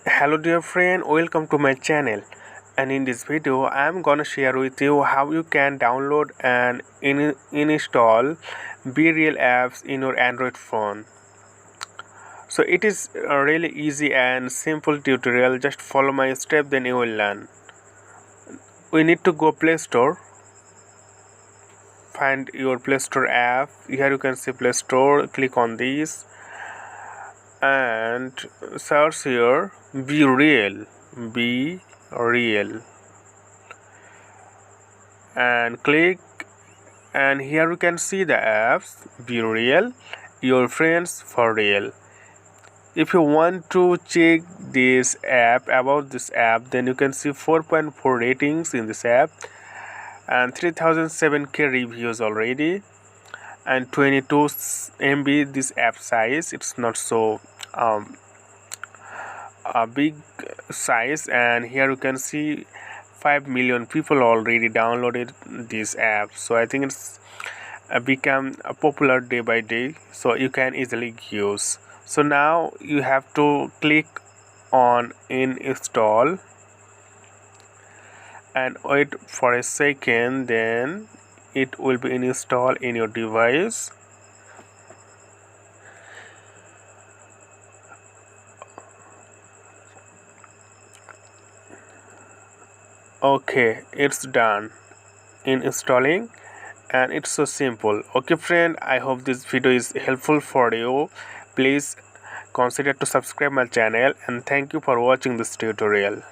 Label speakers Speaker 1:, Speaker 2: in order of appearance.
Speaker 1: Hello dear friend, welcome to my channel, and in this video I am gonna share with you how you can download and install Bereal apps in your Android phone. So it is a really easy and simple tutorial. Just follow my step, then you will learn. We need to go Play Store, find your Play Store app. Here you can see Play Store, click on this and search here Be Real and click, and here you can see the apps Bereal, your friends for real. If you want to check this app, about this app, then you can see 4.4 ratings in this app and 3007k reviews already and 22 MB this app size. It's not so a big size, and here you can see 5 million people already downloaded this app. So I think it's become popular day by day, so you can easily use. So now you have to click on install and wait for a second, then it will be installed in your device. Okay, it's done in installing, and it's so simple. Okay friend, I hope this video is helpful for you. Please consider to subscribe my channel, and thank you for watching this tutorial.